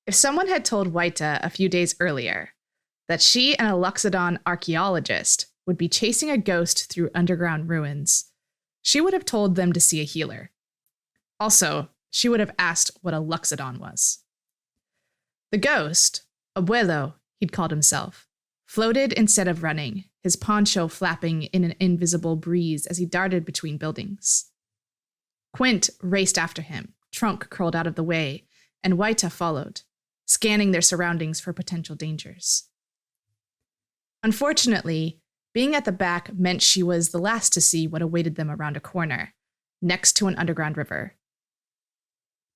If someone had told Wayta a few days earlier that she and a Luxodon archaeologist would be chasing a ghost through underground ruins, she would have told them to see a healer. Also, she would have asked what a Luxodon was. The ghost, Abuelo, he'd called himself, floated instead of running, his poncho flapping in an invisible breeze as he darted between buildings. Quint raced after him, trunk curled out of the way, and Wayta followed, scanning their surroundings for potential dangers. Unfortunately, being at the back meant she was the last to see what awaited them around a corner, next to an underground river.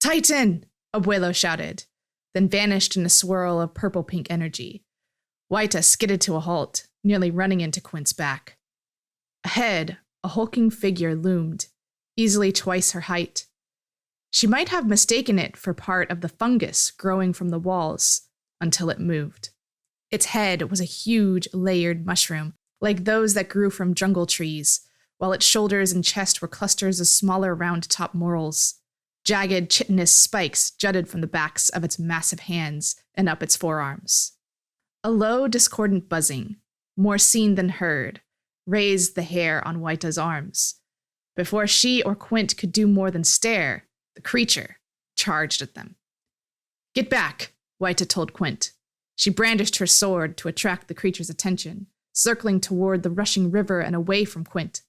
"Titan!" Abuelo shouted, then vanished in a swirl of purple-pink energy. Wayta skidded to a halt, nearly running into Quint's back. Ahead, a hulking figure loomed, easily twice her height. She might have mistaken it for part of the fungus growing from the walls, until it moved. Its head was a huge, layered mushroom, like those that grew from jungle trees, while its shoulders and chest were clusters of smaller round-top morels. Jagged, chitinous spikes jutted from the backs of its massive hands and up its forearms. A low, discordant buzzing, more seen than heard, raised the hair on Wayta's arms. Before she or Quint could do more than stare, the creature charged at them. "Get back," Wayta told Quint. She brandished her sword to attract the creature's attention, circling toward the rushing river and away from Quint.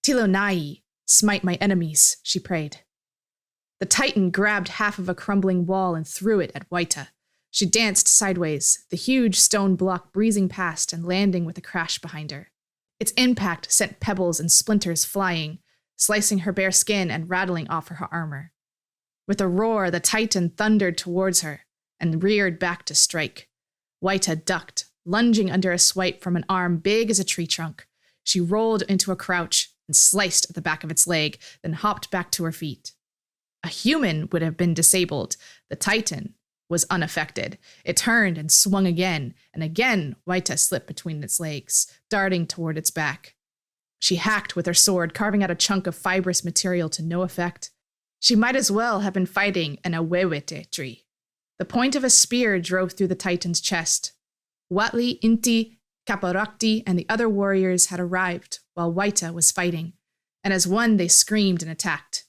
"Tilonai, smite my enemies," she prayed. The Titan grabbed half of a crumbling wall and threw it at Wayta. She danced sideways, the huge stone block breezing past and landing with a crash behind her. Its impact sent pebbles and splinters flying, slicing her bare skin and rattling off her armor. With a roar, the Titan thundered towards her and reared back to strike. Wayta ducked, lunging under a swipe from an arm big as a tree trunk. She rolled into a crouch and sliced at the back of its leg, then hopped back to her feet. A human would have been disabled. The Titan was unaffected. It turned and swung again, and again Wayta slipped between its legs, darting toward its back. She hacked with her sword, carving out a chunk of fibrous material to no effect. She might as well have been fighting an awewete tree. The point of a spear drove through the Titan's chest. Watley, Inti, Kaparakti, and the other warriors had arrived while Wayta was fighting, and as one they screamed and attacked.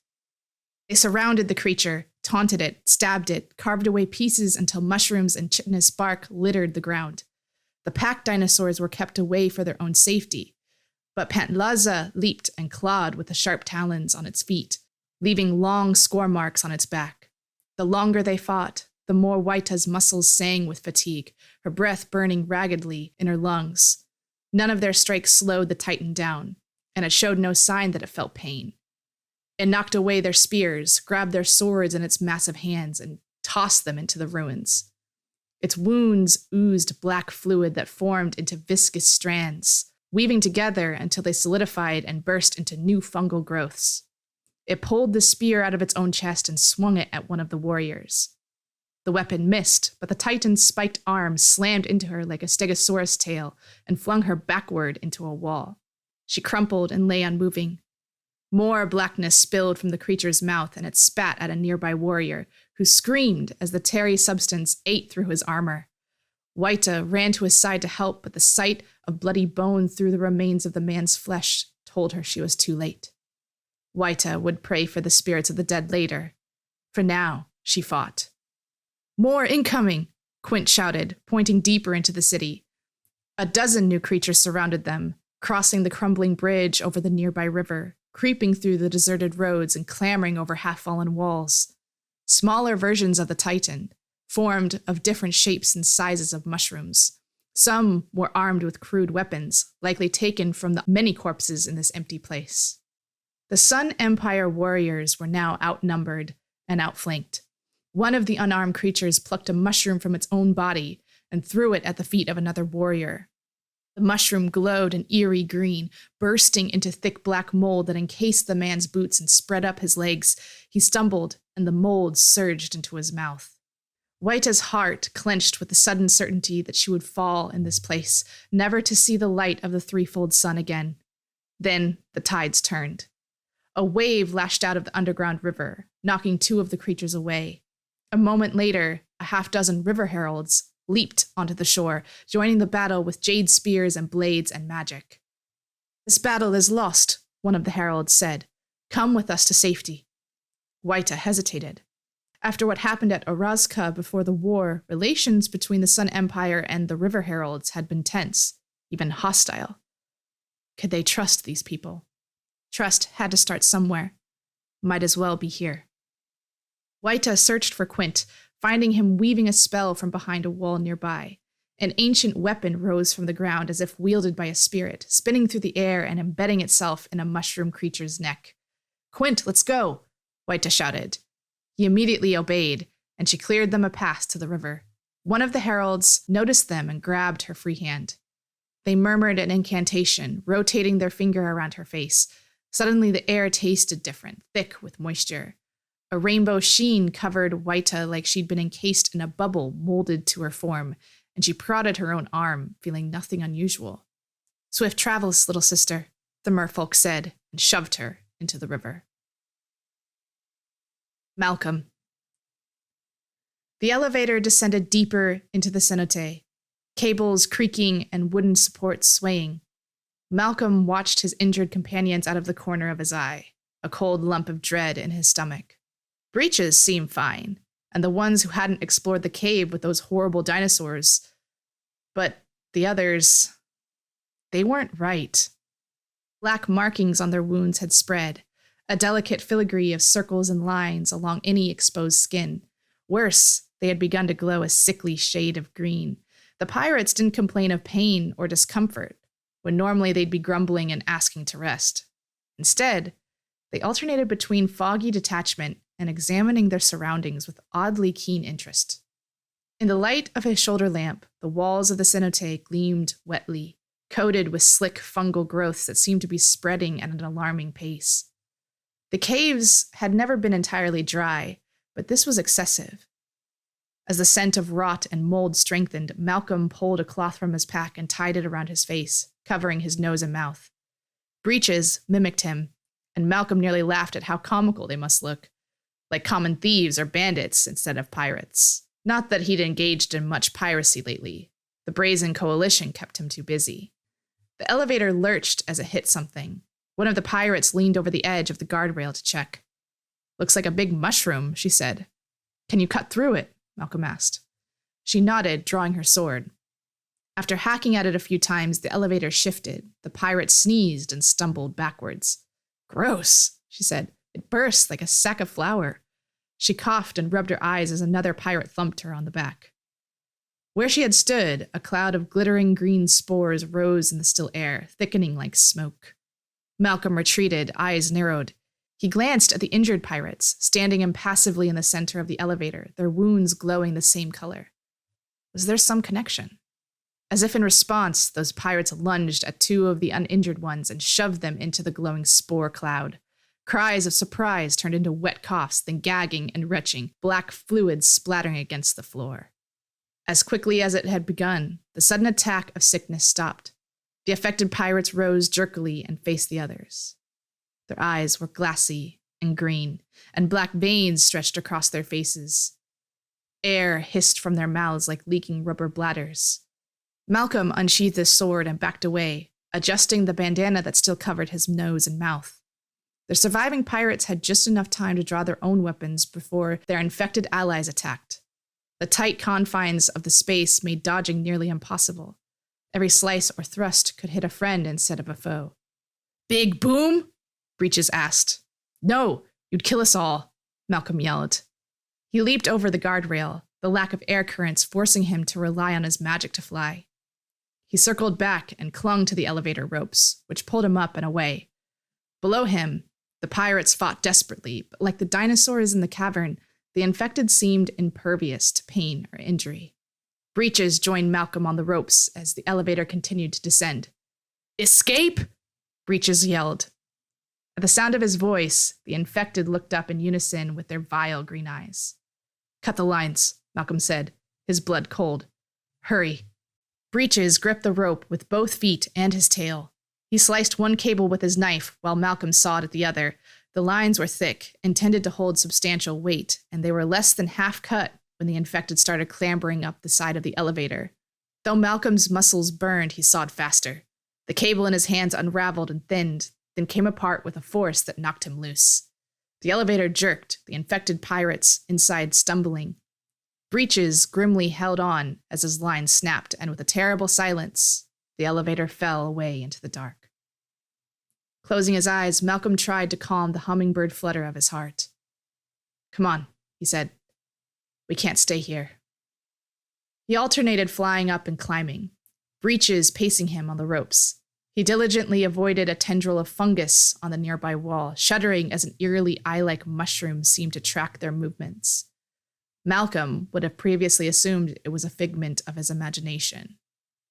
They surrounded the creature, taunted it, stabbed it, carved away pieces until mushrooms and chitinous bark littered the ground. The pack dinosaurs were kept away for their own safety, but Pantlaza leaped and clawed with the sharp talons on its feet, leaving long score marks on its back. The longer they fought, the more Wayta's muscles sang with fatigue, her breath burning raggedly in her lungs. None of their strikes slowed the Titan down, and it showed no sign that it felt pain. It knocked away their spears, grabbed their swords in its massive hands, and tossed them into the ruins. Its wounds oozed black fluid that formed into viscous strands, weaving together until they solidified and burst into new fungal growths. It pulled the spear out of its own chest and swung it at one of the warriors. The weapon missed, but the Titan's spiked arm slammed into her like a stegosaurus tail and flung her backward into a wall. She crumpled and lay unmoving. More blackness spilled from the creature's mouth, and it spat at a nearby warrior, who screamed as the tarry substance ate through his armor. Wayta ran to his side to help, but the sight of bloody bone through the remains of the man's flesh told her she was too late. Wayta would pray for the spirits of the dead later. For now, she fought. "More incoming!" Quint shouted, pointing deeper into the city. A dozen new creatures surrounded them, crossing the crumbling bridge over the nearby river, creeping through the deserted roads and clambering over half-fallen walls. Smaller versions of the Titan, formed of different shapes and sizes of mushrooms. Some were armed with crude weapons, likely taken from the many corpses in this empty place. The Sun Empire warriors were now outnumbered and outflanked. One of the unarmed creatures plucked a mushroom from its own body and threw it at the feet of another warrior. The mushroom glowed an eerie green, bursting into thick black mold that encased the man's boots and spread up his legs. He stumbled, and the mold surged into his mouth. Wayta's heart clenched with the sudden certainty that she would fall in this place, never to see the light of the threefold sun again. Then the tides turned. A wave lashed out of the underground river, knocking two of the creatures away. A moment later, a half-dozen river heralds leaped onto the shore, joining the battle with jade spears and blades and magic. "This battle is lost," one of the heralds said. "Come with us to safety." Wayta hesitated. After what happened at Orazka before the war, relations between the Sun Empire and the River Heralds had been tense, even hostile. Could they trust these people? Trust had to start somewhere. Might as well be here. Wayta searched for Quint, finding him weaving a spell from behind a wall nearby. An ancient weapon rose from the ground as if wielded by a spirit, spinning through the air and embedding itself in a mushroom creature's neck. "Quint, let's go," Wayta shouted. He immediately obeyed, and she cleared them a path to the river. One of the heralds noticed them and grabbed her free hand. They murmured an incantation, rotating their finger around her face. Suddenly the air tasted different, thick with moisture. A rainbow sheen covered Wayta like she'd been encased in a bubble molded to her form, and she prodded her own arm, feeling nothing unusual. "Swift travels, little sister," the merfolk said, and shoved her into the river. Malcome. The elevator descended deeper into the cenote, cables creaking and wooden supports swaying. Malcome watched his injured companions out of the corner of his eye, a cold lump of dread in his stomach. Breeches seemed fine, and the ones who hadn't explored the cave with those horrible dinosaurs. But the others, they weren't right. Black markings on their wounds had spread, a delicate filigree of circles and lines along any exposed skin. Worse, they had begun to glow a sickly shade of green. The pirates didn't complain of pain or discomfort, when normally they'd be grumbling and asking to rest. Instead, they alternated between foggy detachment and examining their surroundings with oddly keen interest. In the light of his shoulder lamp, the walls of the cenote gleamed wetly, coated with slick fungal growths that seemed to be spreading at an alarming pace. The caves had never been entirely dry, but this was excessive. As the scent of rot and mold strengthened, Malcome pulled a cloth from his pack and tied it around his face, covering his nose and mouth. Breeches mimicked him, and Malcome nearly laughed at how comical they must look, like common thieves or bandits instead of pirates. Not that he'd engaged in much piracy lately. The Brazen Coalition kept him too busy. The elevator lurched as it hit something. One of the pirates leaned over the edge of the guardrail to check. "Looks like a big mushroom," she said. "Can you cut through it?" Malcome asked. She nodded, drawing her sword. After hacking at it a few times, the elevator shifted. The pirate sneezed and stumbled backwards. "Gross," she said. "It burst like a sack of flour." She coughed and rubbed her eyes as another pirate thumped her on the back. Where she had stood, a cloud of glittering green spores rose in the still air, thickening like smoke. Malcome retreated, eyes narrowed. He glanced at the injured pirates, standing impassively in the center of the elevator, their wounds glowing the same color. Was there some connection? As if in response, those pirates lunged at two of the uninjured ones and shoved them into the glowing spore cloud. Cries of surprise turned into wet coughs, then gagging and retching, black fluids splattering against the floor. As quickly as it had begun, the sudden attack of sickness stopped. The affected pirates rose jerkily and faced the others. Their eyes were glassy and green, and black veins stretched across their faces. Air hissed from their mouths like leaking rubber bladders. Malcome unsheathed his sword and backed away, adjusting the bandana that still covered his nose and mouth. The surviving pirates had just enough time to draw their own weapons before their infected allies attacked. The tight confines of the space made dodging nearly impossible. Every slice or thrust could hit a friend instead of a foe. "Big boom?" Breeches asked. "No, you'd kill us all," Malcome yelled. He leaped over the guardrail, the lack of air currents forcing him to rely on his magic to fly. He circled back and clung to the elevator ropes, which pulled him up and away. Below him, the pirates fought desperately, but like the dinosaurs in the cavern, the infected seemed impervious to pain or injury. Breeches joined Malcome on the ropes as the elevator continued to descend. "Escape!" Breeches yelled. At the sound of his voice, the infected looked up in unison with their vile green eyes. "Cut the lines," Malcome said, his blood cold. "Hurry." Breeches gripped the rope with both feet and his tail. He sliced one cable with his knife while Malcome sawed at the other. The lines were thick, intended to hold substantial weight, and they were less than half cut when the infected started clambering up the side of the elevator. Though Malcolm's muscles burned, he sawed faster. The cable in his hands unraveled and thinned, then came apart with a force that knocked him loose. The elevator jerked, the infected pirates inside stumbling. Breeches grimly held on as his line snapped, and with a terrible silence, the elevator fell away into the dark. Closing his eyes, Malcolm tried to calm the hummingbird flutter of his heart. "Come on," he said. "We can't stay here." He alternated flying up and climbing, Breeches pacing him on the ropes. He diligently avoided a tendril of fungus on the nearby wall, shuddering as an eerily eye-like mushroom seemed to track their movements. Malcolm would have previously assumed it was a figment of his imagination.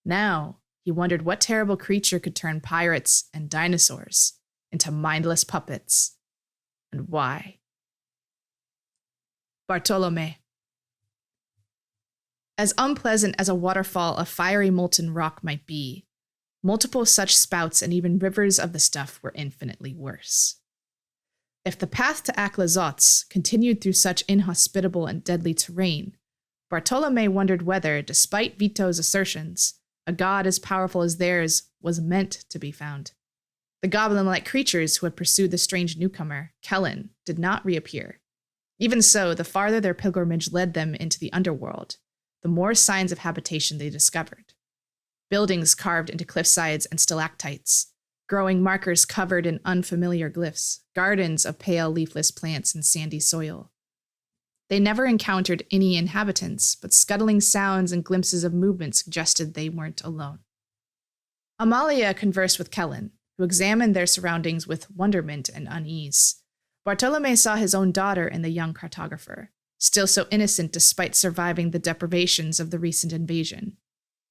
Now, he wondered what terrible creature could turn pirates and dinosaurs into mindless puppets, and why. Bartolome. As unpleasant as a waterfall of fiery molten rock might be, multiple such spouts and even rivers of the stuff were infinitely worse. If the path to Ixalan continued through such inhospitable and deadly terrain, Bartolome wondered whether, despite Vito's assertions, a god as powerful as theirs was meant to be found. The goblin-like creatures who had pursued the strange newcomer, Kellan, did not reappear. Even so, the farther their pilgrimage led them into the underworld, the more signs of habitation they discovered. Buildings carved into cliffsides and stalactites, growing markers covered in unfamiliar glyphs, gardens of pale leafless plants and sandy soil. They never encountered any inhabitants, but scuttling sounds and glimpses of movement suggested they weren't alone. Amalia conversed with Kellan, who examined their surroundings with wonderment and unease. Bartolome saw his own daughter in the young cartographer, still so innocent despite surviving the deprivations of the recent invasion.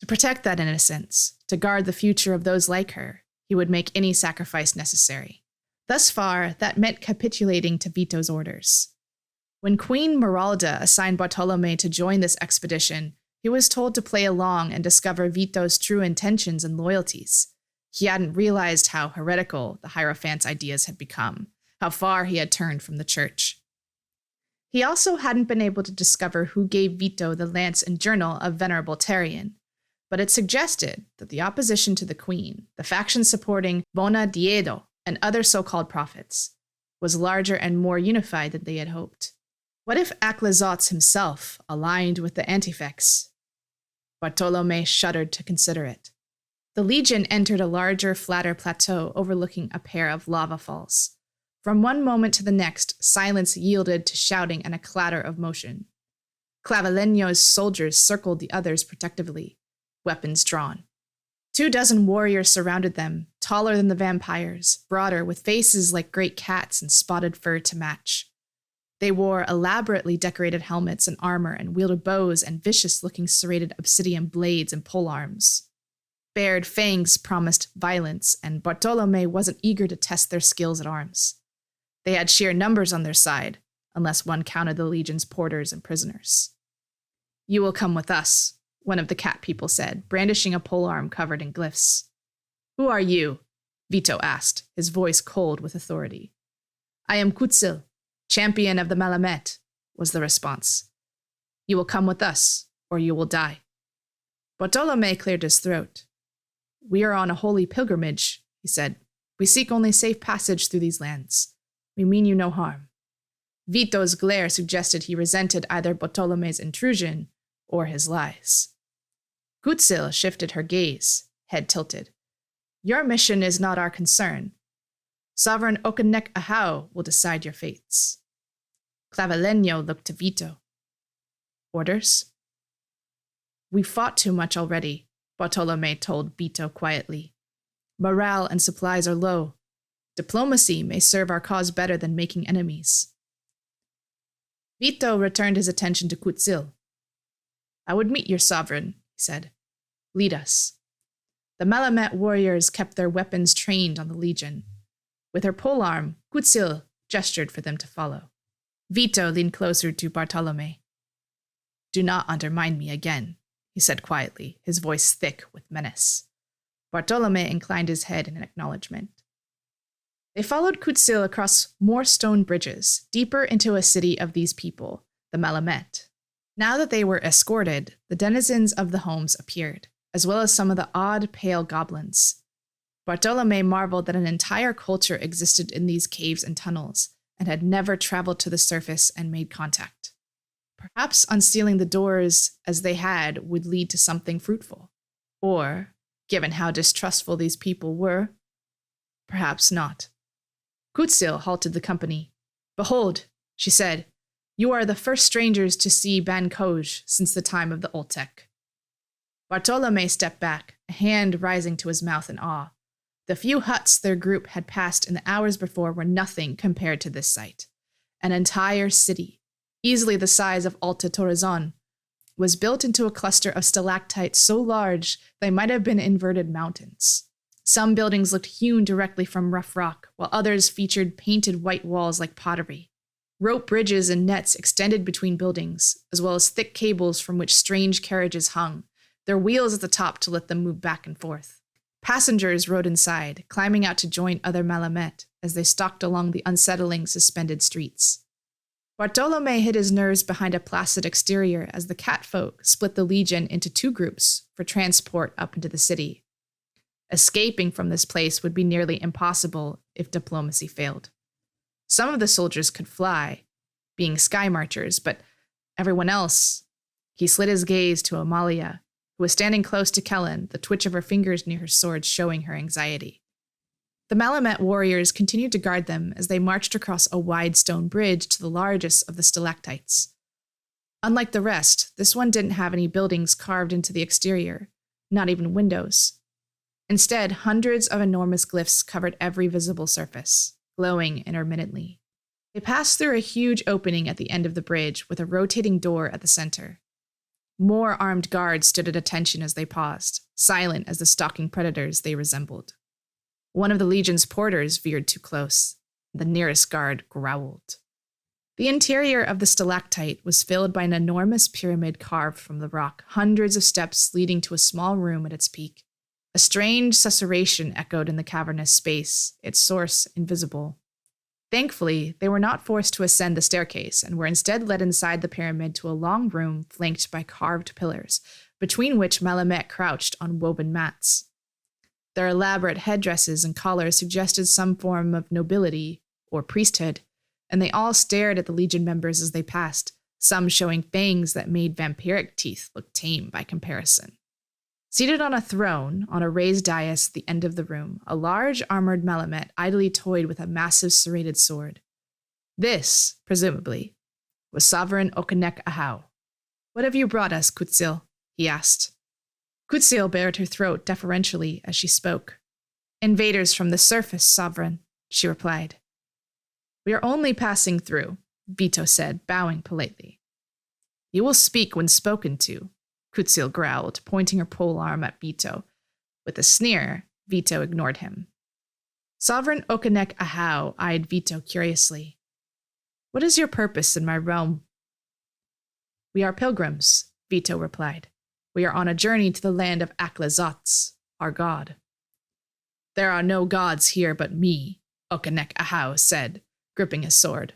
To protect that innocence, to guard the future of those like her, he would make any sacrifice necessary. Thus far, that meant capitulating to Vito's orders. When Queen Meralda assigned Bartolome to join this expedition, he was told to play along and discover Vito's true intentions and loyalties. He hadn't realized how heretical the Hierophant's ideas had become, how far he had turned from the church. He also hadn't been able to discover who gave Vito the lance and journal of Venerable Terrian, but it suggested that the opposition to the queen, the faction supporting Bona Diedo and other so-called prophets, was larger and more unified than they had hoped. What if Ixalan himself aligned with the Antifex? Bartolome shuddered to consider it. The Legion entered a larger, flatter plateau overlooking a pair of lava falls. From one moment to the next, silence yielded to shouting and a clatter of motion. Clavileño's soldiers circled the others protectively, weapons drawn. 24 warriors surrounded them, taller than the vampires, broader, with faces like great cats and spotted fur to match. They wore elaborately decorated helmets and armor and wielded bows and vicious-looking serrated obsidian blades and polearms. Bared fangs promised violence, and Bartolome wasn't eager to test their skills at arms. They had sheer numbers on their side, unless one counted the Legion's porters and prisoners. "You will come with us," one of the cat people said, brandishing a polearm covered in glyphs. "Who are you?" Vito asked, his voice cold with authority. "I am Quint, champion of the Malcome," was the response. "You will come with us, or you will die." Bartolome cleared his throat. "We are on a holy pilgrimage," he said. "We seek only safe passage through these lands. We mean you no harm." Vito's glare suggested he resented either Bartolome's intrusion or his lies. Quint shifted her gaze, head tilted. "Your mission is not our concern. Sovereign Okanek Ahau will decide your fates." Clavileño looked to Vito. "Orders?" "We fought too much already," Bartolome told Vito quietly. "Morale and supplies are low. Diplomacy may serve our cause better than making enemies." Vito returned his attention to Quint. "I would meet your sovereign," he said. "Lead us." The Malcome warriors kept their weapons trained on the Legion. With her polearm, Quint gestured for them to follow. Vito leaned closer to Bartolome. "Do not undermine me again," he said quietly, his voice thick with menace. Bartolome inclined his head in acknowledgement. They followed Quint across more stone bridges, deeper into a city of these people, the Malcome. Now that they were escorted, the denizens of the homes appeared, as well as some of the odd, pale goblins. Bartolome marveled that an entire culture existed in these caves and tunnels, and had never traveled to the surface and made contact. Perhaps unsealing the doors as they had would lead to something fruitful. Or, given how distrustful these people were, perhaps not. Kutsil halted the company. "Behold," she said, "you are the first strangers to see Ban Koj since the time of the Oltec." Bartolome stepped back, a hand rising to his mouth in awe. The few huts their group had passed in the hours before were nothing compared to this sight. An entire city, easily the size of Alta Torrezon, was built into a cluster of stalactites so large they might have been inverted mountains. Some buildings looked hewn directly from rough rock, while others featured painted white walls like pottery. Rope bridges and nets extended between buildings, as well as thick cables from which strange carriages hung, their wheels at the top to let them move back and forth. Passengers rode inside, climbing out to join other Malcome as they stalked along the unsettling, suspended streets. Bartolome hid his nerves behind a placid exterior as the catfolk split the legion into two groups for transport up into the city. Escaping from this place would be nearly impossible if diplomacy failed. Some of the soldiers could fly, being sky marchers, but everyone else... He slid his gaze to Amalia, who was standing close to Kellan, the twitch of her fingers near her sword showing her anxiety. The Malcome warriors continued to guard them as they marched across a wide stone bridge to the largest of the stalactites. Unlike the rest, this one didn't have any buildings carved into the exterior, not even windows. Instead, hundreds of enormous glyphs covered every visible surface, glowing intermittently. They passed through a huge opening at the end of the bridge with a rotating door at the center. More armed guards stood at attention as they paused, silent as the stalking predators they resembled. One of the Legion's porters veered too close. The nearest guard growled. The interior of the stalactite was filled by an enormous pyramid carved from the rock, hundreds of steps leading to a small room at its peak. A strange susurration echoed in the cavernous space, its source invisible. Thankfully, they were not forced to ascend the staircase and were instead led inside the pyramid to a long room flanked by carved pillars, between which Malcome crouched on woven mats. Their elaborate headdresses and collars suggested some form of nobility or priesthood, and they all stared at the Legion members as they passed, some showing fangs that made vampiric teeth look tame by comparison. Seated on a throne, on a raised dais at the end of the room, a large armored Malcome idly toyed with a massive serrated sword. This, presumably, was Sovereign Okonek Ahau. "What have you brought us, Kutsil?" he asked. Kutsil bared her throat deferentially as she spoke. "Invaders from the surface, Sovereign," she replied. "We are only passing through," Vito said, bowing politely. "You will speak when spoken to," Kutsil growled, pointing her polearm at Vito. With a sneer, Vito ignored him. Sovereign Okonek Ahau eyed Vito curiously. "What is your purpose in my realm?" "We are pilgrims," Vito replied. "We are on a journey to the land of Aklazotz, our god." "There are no gods here but me," Okonek Ahau said, gripping his sword.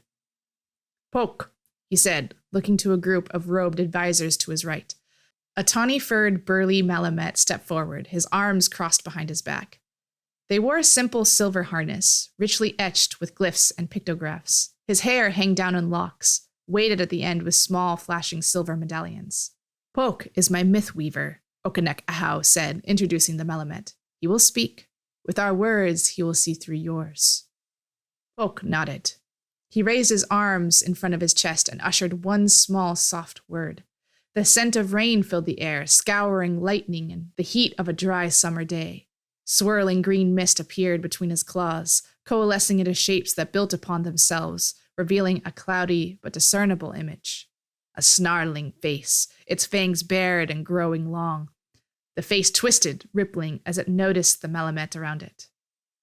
"Poke," he said, looking to a group of robed advisors to his right. A tawny-furred, burly Malcome stepped forward, his arms crossed behind his back. They wore a simple silver harness, richly etched with glyphs and pictographs. His hair hung down in locks, weighted at the end with small, flashing silver medallions. "Poke is my myth weaver," Okonek Ahau said, introducing the Malcome. "He will speak. With our words, he will see through yours." Poke nodded. He raised his arms in front of his chest and ushered one small, soft word. The scent of rain filled the air, scouring lightning and the heat of a dry summer day. Swirling green mist appeared between his claws, coalescing into shapes that built upon themselves, revealing a cloudy but discernible image. A snarling face, its fangs bared and growing long. The face twisted, rippling as it noticed the Malcome around it.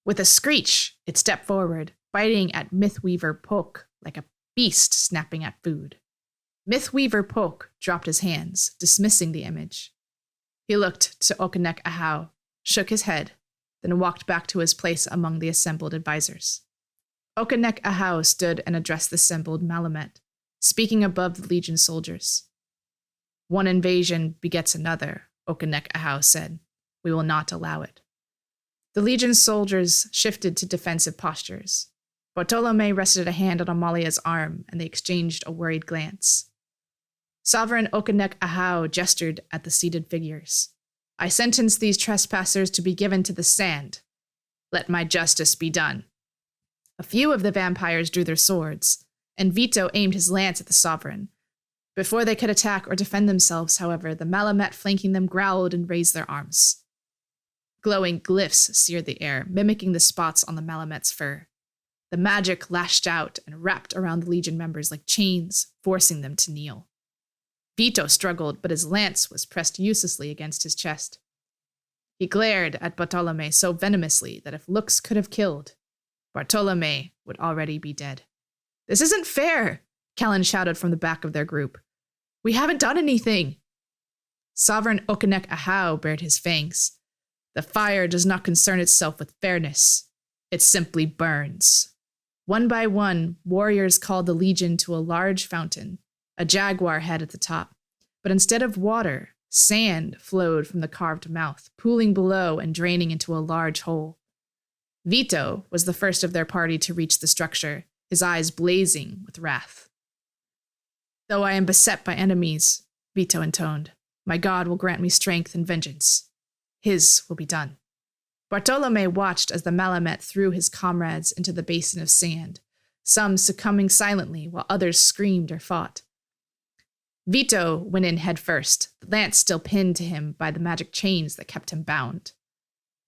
With a screech, it stepped forward, biting at Mythweaver Poke like a beast snapping at food. Mythweaver Poke dropped his hands, dismissing the image. He looked to Okonek Ahau, shook his head, then walked back to his place among the assembled advisors. Okonek Ahau stood and addressed the assembled Malcome, speaking above the Legion soldiers. One invasion begets another, Okanek Ahau said. We will not allow it. The Legion's soldiers shifted to defensive postures. Bartolome rested a hand on Amalia's arm, and they exchanged a worried glance. Sovereign Okanek Ahau gestured at the seated figures. I sentence these trespassers to be given to the sand. Let my justice be done. A few of the vampires drew their swords, and Vito aimed his lance at the sovereign. Before they could attack or defend themselves, however, the Malamet flanking them growled and raised their arms. Glowing glyphs seared the air, mimicking the spots on the Malamet's fur. The magic lashed out and wrapped around the Legion members like chains, forcing them to kneel. Vito struggled, but his lance was pressed uselessly against his chest. He glared at Bartolome so venomously that if looks could have killed, Bartolome would already be dead. This isn't fair, Kellan shouted from the back of their group. We haven't done anything. Sovereign Okanek Ahau bared his fangs. The fire does not concern itself with fairness. It simply burns. One by one, warriors called the Legion to a large fountain, a jaguar head at the top. But instead of water, sand flowed from the carved mouth, pooling below and draining into a large hole. Vito was the first of their party to reach the structure, his eyes blazing with wrath. Though I am beset by enemies, Vito intoned, my God will grant me strength and vengeance. His will be done. Bartolome watched as the Malamet threw his comrades into the basin of sand, some succumbing silently while others screamed or fought. Vito went in head first, the lance still pinned to him by the magic chains that kept him bound.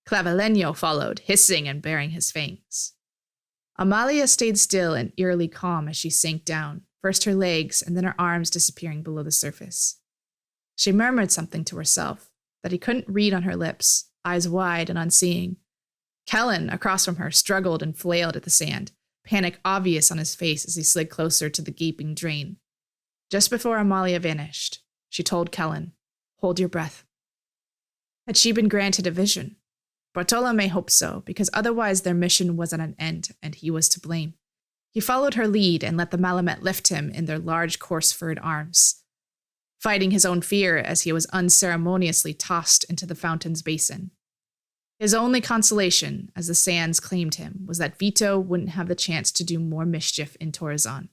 Clavileño followed, hissing and baring his fangs. Amalia stayed still and eerily calm as she sank down, first her legs and then her arms disappearing below the surface. She murmured something to herself that he couldn't read on her lips, eyes wide and unseeing. Kellan, across from her, struggled and flailed at the sand, panic obvious on his face as he slid closer to the gaping drain. Just before Amalia vanished, she told Kellan, hold your breath. Had she been granted a vision? Bartolome hoped so, because otherwise their mission was at an end, and he was to blame. He followed her lead and let the Malamet lift him in their large, coarse-furred arms, fighting his own fear as he was unceremoniously tossed into the fountain's basin. His only consolation, as the sands claimed him, was that Vito wouldn't have the chance to do more mischief in Torrezon.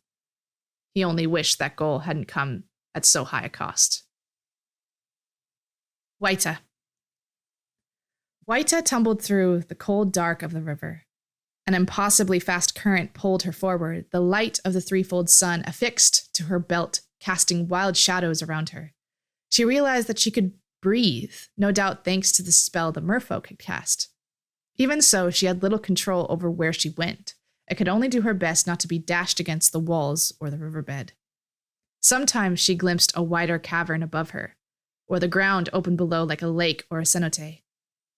He only wished that goal hadn't come at so high a cost. Wayta. Wayta tumbled through the cold dark of the river. An impossibly fast current pulled her forward, the light of the threefold sun affixed to her belt, casting wild shadows around her. She realized that she could breathe, no doubt thanks to the spell the merfolk had cast. Even so, she had little control over where she went, and could only do her best not to be dashed against the walls or the riverbed. Sometimes she glimpsed a wider cavern above her, or the ground opened below like a lake or a cenote.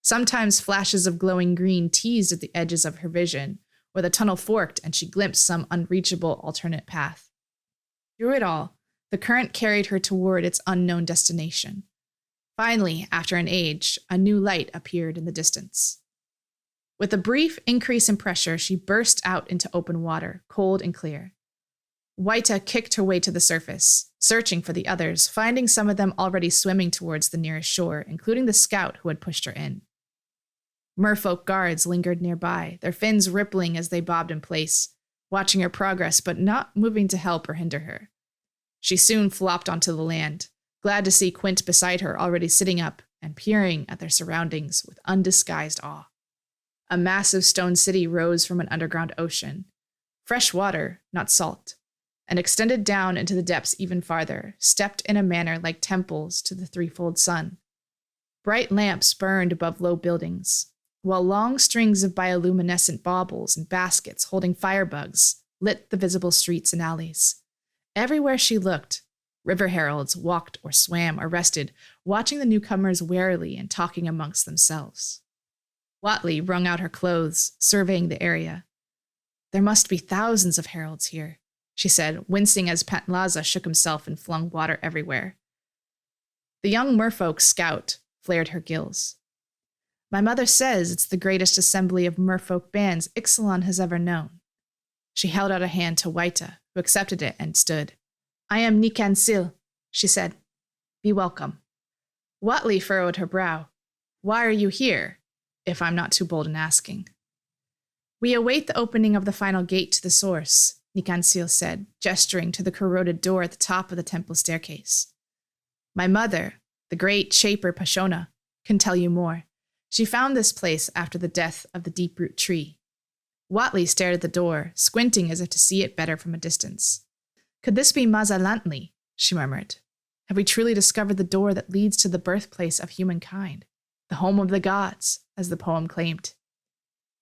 Sometimes flashes of glowing green teased at the edges of her vision, or the tunnel forked and she glimpsed some unreachable alternate path. Through it all, the current carried her toward its unknown destination. Finally, after an age, a new light appeared in the distance. With a brief increase in pressure, she burst out into open water, cold and clear. Wayta kicked her way to the surface, searching for the others, finding some of them already swimming towards the nearest shore, including the scout who had pushed her in. Merfolk guards lingered nearby, their fins rippling as they bobbed in place, watching her progress but not moving to help or hinder her. She soon flopped onto the land, glad to see Quint beside her already sitting up and peering at their surroundings with undisguised awe. A massive stone city rose from an underground ocean. Fresh water, not salt, and extended down into the depths even farther, stepped in a manner like temples to the threefold sun. Bright lamps burned above low buildings, while long strings of bioluminescent baubles and baskets holding firebugs lit the visible streets and alleys. Everywhere she looked, river heralds walked or swam or rested, watching the newcomers warily and talking amongst themselves. Watley wrung out her clothes, surveying the area. There must be thousands of heralds here, she said, wincing as Pantlaza shook himself and flung water everywhere. The young merfolk scout flared her gills. My mother says it's the greatest assembly of merfolk bands Ixalan has ever known. She held out a hand to Wayta, who accepted it and stood. I am Nikan Sil, she said. Be welcome. Watley furrowed her brow. Why are you here, if I'm not too bold in asking? We await the opening of the final gate to the source, Nikansil said, gesturing to the corroded door at the top of the temple staircase. My mother, the great Shaper Pashona, can tell you more. She found this place after the death of the deep-root tree. Watley stared at the door, squinting as if to see it better from a distance. Could this be Mazalantli? She murmured. Have we truly discovered the door that leads to the birthplace of humankind? The home of the gods, as the poem claimed.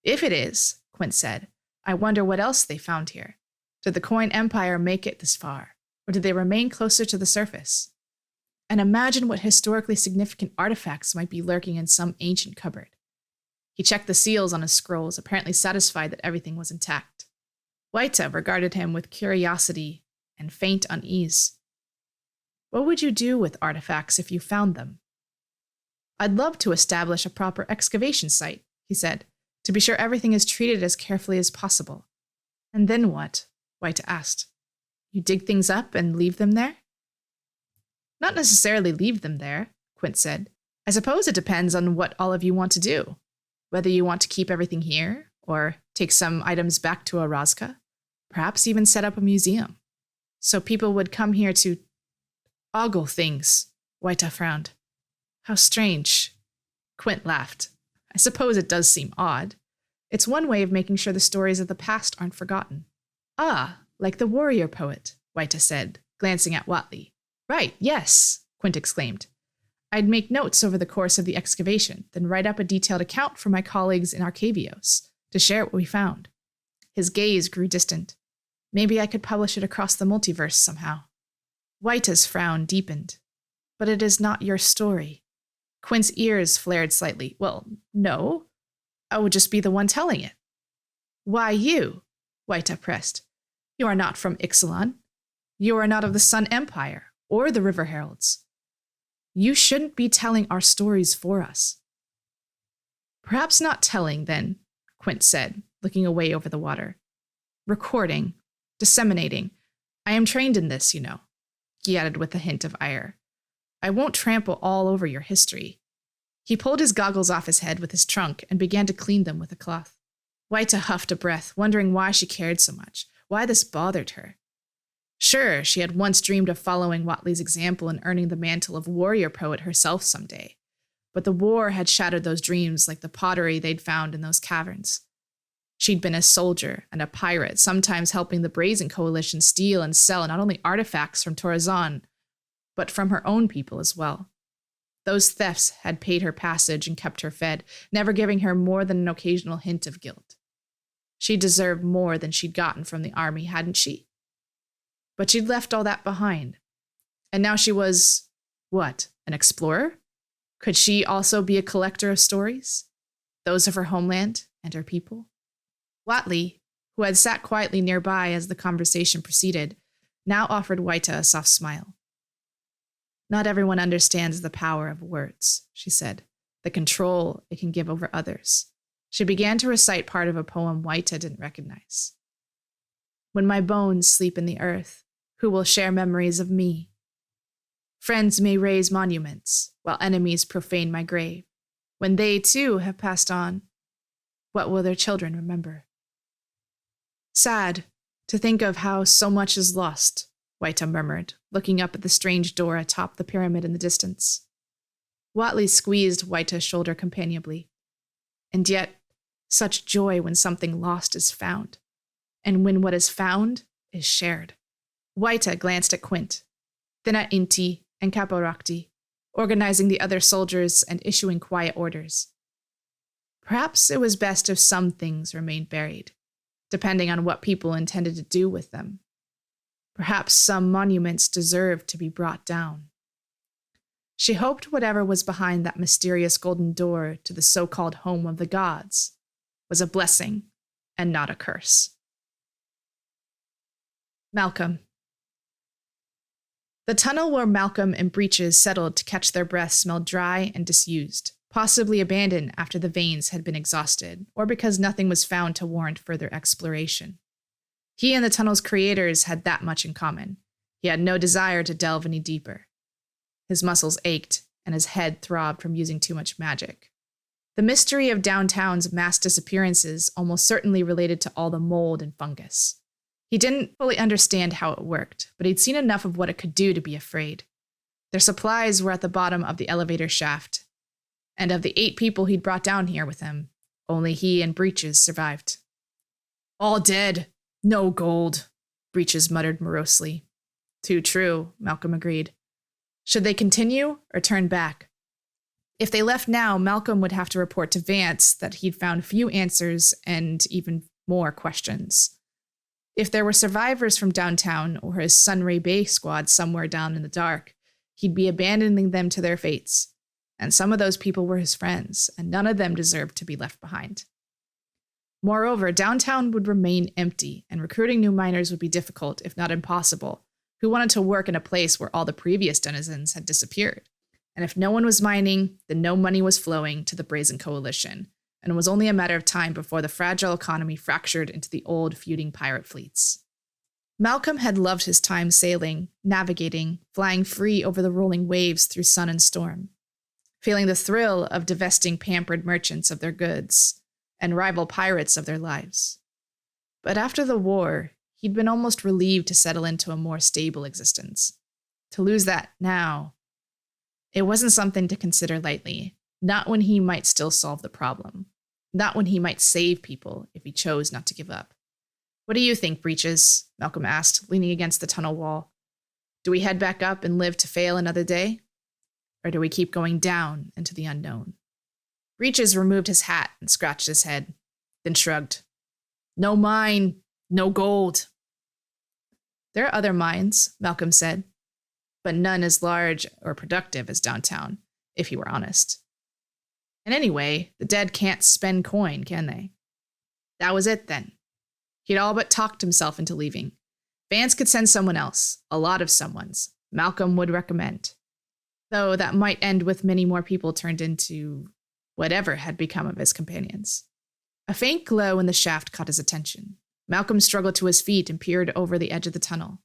If it is, Quint said, I wonder what else they found here. Did the Coin Empire make it this far, or did they remain closer to the surface? And imagine what historically significant artifacts might be lurking in some ancient cupboard. He checked the seals on his scrolls, apparently satisfied that everything was intact. Wayta regarded him with curiosity and faint unease. What would you do with artifacts if you found them? I'd love to establish a proper excavation site, he said, to be sure everything is treated as carefully as possible. And then what? Wayta asked. You dig things up and leave them there? Not necessarily leave them there, Quint said. I suppose it depends on what all of you want to do. Whether you want to keep everything here, or take some items back to Orazka, perhaps even set up a museum. So people would come here to ogle things, Wayta frowned. How strange. Quint laughed. I suppose it does seem odd. It's one way of making sure the stories of the past aren't forgotten. Ah, like the warrior poet, Wayta said, glancing at Watley. Right, yes, Quint exclaimed. I'd make notes over the course of the excavation, then write up a detailed account for my colleagues in Arcavios to share what we found. His gaze grew distant. Maybe I could publish it across the multiverse somehow. Wayta's frown deepened. But it is not your story. Quint's ears flared slightly. Well, no. I would just be the one telling it. Why you? Wayta pressed. You are not from Ixalan. You are not of the Sun Empire or the River Heralds. You shouldn't be telling our stories for us. Perhaps not telling, then, Quint said, looking away over the water. Recording, disseminating. I am trained in this, you know, he added with a hint of ire. I won't trample all over your history. He pulled his goggles off his head with his trunk and began to clean them with a cloth. Wayta huffed a breath, wondering why she cared so much, why this bothered her. Sure, she had once dreamed of following Watley's example and earning the mantle of warrior poet herself someday. But the war had shattered those dreams like the pottery they'd found in those caverns. She'd been a soldier and a pirate, sometimes helping the Brazen Coalition steal and sell not only artifacts from Torrezon, but from her own people as well. Those thefts had paid her passage and kept her fed, never giving her more than an occasional hint of guilt. She deserved more than she'd gotten from the army, hadn't she? But she'd left all that behind. And now she was, what, an explorer? Could she also be a collector of stories? Those of her homeland and her people? Watley, who had sat quietly nearby as the conversation proceeded, now offered Wayta a soft smile. Not everyone understands the power of words, she said, the control it can give over others. She began to recite part of a poem Wayta didn't recognize. When my bones sleep in the earth, who will share memories of me? Friends may raise monuments, while enemies profane my grave. When they, too, have passed on, what will their children remember? Sad to think of how so much is lost, Wayta murmured, looking up at the strange door atop the pyramid in the distance. Watley squeezed Wayta's shoulder companionably. And yet, such joy when something lost is found, and when what is found is shared. Wayta glanced at Quint, then at Inti and Caporakti, organizing the other soldiers and issuing quiet orders. Perhaps it was best if some things remained buried, depending on what people intended to do with them. Perhaps some monuments deserved to be brought down. She hoped whatever was behind that mysterious golden door to the so-called home of the gods was a blessing and not a curse. Malcome. The tunnel where Malcome and Breeches settled to catch their breath smelled dry and disused, possibly abandoned after the veins had been exhausted, or because nothing was found to warrant further exploration. He and the tunnel's creators had that much in common. He had no desire to delve any deeper. His muscles ached, and his head throbbed from using too much magic. The mystery of downtown's mass disappearances almost certainly related to all the mold and fungus. He didn't fully understand how it worked, but he'd seen enough of what it could do to be afraid. Their supplies were at the bottom of the elevator shaft, and of the 8 people he'd brought down here with him, only he and Breeches survived. "All dead. No gold," Breeches muttered morosely. "Too true," Malcome agreed. Should they continue or turn back? If they left now, Malcome would have to report to Vance that he'd found few answers and even more questions. If there were survivors from downtown or his Sunray Bay squad somewhere down in the dark, he'd be abandoning them to their fates. And some of those people were his friends, and none of them deserved to be left behind. Moreover, downtown would remain empty, and recruiting new miners would be difficult, if not impossible. Who wanted to work in a place where all the previous denizens had disappeared? And if no one was mining, then no money was flowing to the Brazen Coalition, and it was only a matter of time before the fragile economy fractured into the old feuding pirate fleets. Malcome had loved his time sailing, navigating, flying free over the rolling waves through sun and storm, feeling the thrill of divesting pampered merchants of their goods and rival pirates of their lives. But after the war, he'd been almost relieved to settle into a more stable existence. To lose that now, it wasn't something to consider lightly, not when he might still solve the problem, not when he might save people if he chose not to give up. "What do you think, Breeches?" Malcome asked, leaning against the tunnel wall. "Do we head back up and live to fail another day? Or do we keep going down into the unknown?" Breeches removed his hat and scratched his head, then shrugged. "No mine, no gold." "There are other mines," Malcome said, "but none as large or productive as downtown, if he were honest. And anyway, the dead can't spend coin, can they?" That was it then. He'd all but talked himself into leaving. Vance could send someone else, a lot of someones, Malcome would recommend. Though that might end with many more people turned into whatever had become of his companions. A faint glow in the shaft caught his attention. Malcome struggled to his feet and peered over the edge of the tunnel.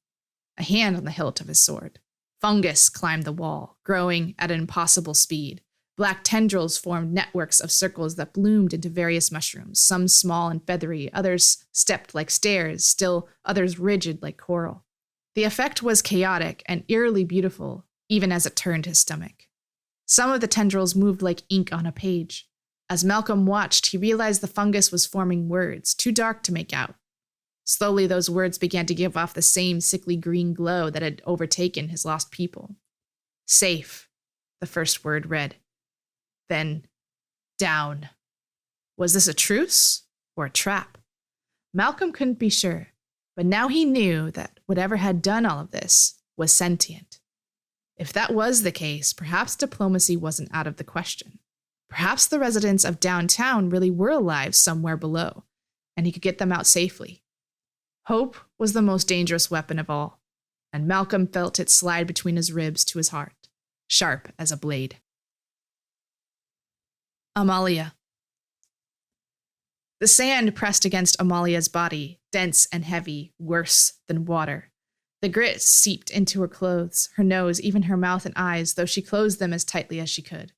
A hand on the hilt of his sword. Fungus climbed the wall, growing at an impossible speed. Black tendrils formed networks of circles that bloomed into various mushrooms, some small and feathery, others stepped like stairs, still others rigid like coral. The effect was chaotic and eerily beautiful, even as it turned his stomach. Some of the tendrils moved like ink on a page. As Malcome watched, he realized the fungus was forming words, too dark to make out. Slowly, those words began to give off the same sickly green glow that had overtaken his lost people. "Safe," the first word read. Then, "down." Was this a truce or a trap? Malcome couldn't be sure, but now he knew that whatever had done all of this was sentient. If that was the case, perhaps diplomacy wasn't out of the question. Perhaps the residents of downtown really were alive somewhere below, and he could get them out safely. Hope was the most dangerous weapon of all, and Malcome felt it slide between his ribs to his heart, sharp as a blade. Amalia. The sand pressed against Amalia's body, dense and heavy, worse than water. The grit seeped into her clothes, her nose, even her mouth and eyes, though she closed them as tightly as she could.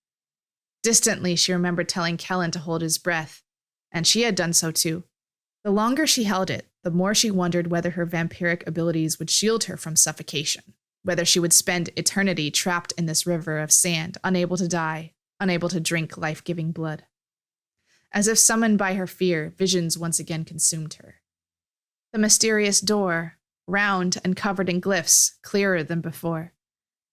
Distantly, she remembered telling Kellan to hold his breath, and she had done so too. The longer she held it, the more she wondered whether her vampiric abilities would shield her from suffocation, whether she would spend eternity trapped in this river of sand, unable to die, unable to drink life-giving blood. As if summoned by her fear, visions once again consumed her. The mysterious door, round and covered in glyphs, clearer than before.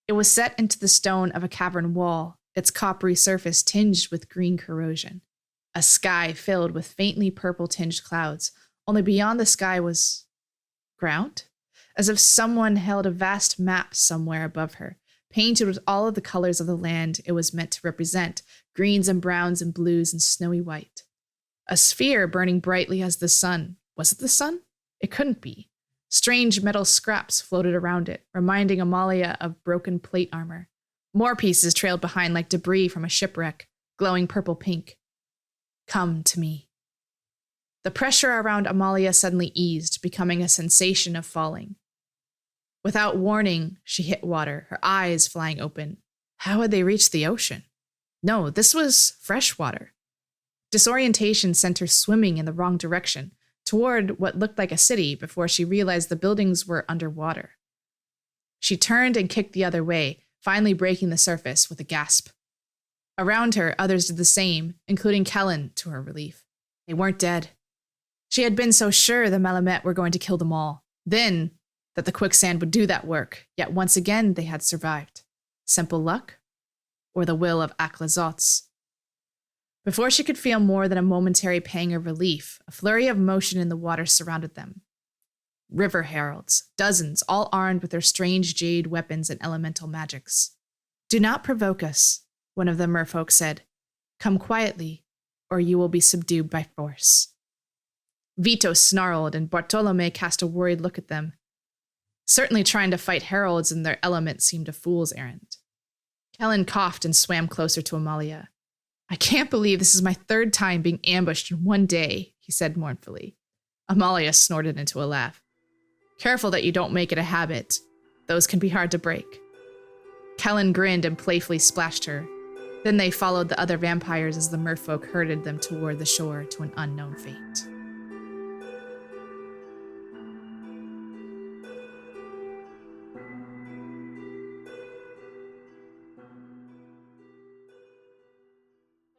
It was set into the stone of a cavern wall, its coppery surface tinged with green corrosion. A sky filled with faintly purple-tinged clouds, only beyond the sky was ground? As if someone held a vast map somewhere above her, painted with all of the colors of the land it was meant to represent, greens and browns and blues and snowy white. A sphere burning brightly as the sun. Was it the sun? It couldn't be. Strange metal scraps floated around it, reminding Amalia of broken plate armor. More pieces trailed behind like debris from a shipwreck, glowing purple-pink. Come to me. The pressure around Amalia suddenly eased, becoming a sensation of falling. Without warning, she hit water, her eyes flying open. How had they reached the ocean? No, this was fresh water. Disorientation sent her swimming in the wrong direction, toward what looked like a city before she realized the buildings were underwater. She turned and kicked the other way, finally breaking the surface with a gasp. Around her, others did the same, including Kellan, to her relief. They weren't dead. She had been so sure the Malcome were going to kill them all. Then, that the quicksand would do that work, yet once again they had survived. Simple luck? Or the will of Aclazots? Before she could feel more than a momentary pang of relief, a flurry of motion in the water surrounded them. River heralds, dozens, all armed with their strange jade weapons and elemental magics. "Do not provoke us," one of the merfolk said. "Come quietly, or you will be subdued by force." Vito snarled, and Bartolome cast a worried look at them. Certainly trying to fight heralds in their element seemed a fool's errand. Kellan coughed and swam closer to Amalia. "I can't believe this is my third time being ambushed in one day," he said mournfully. Amalia snorted into a laugh. "Careful that you don't make it a habit. Those can be hard to break." Kellan grinned and playfully splashed her. Then they followed the other vampires as the merfolk herded them toward the shore to an unknown fate.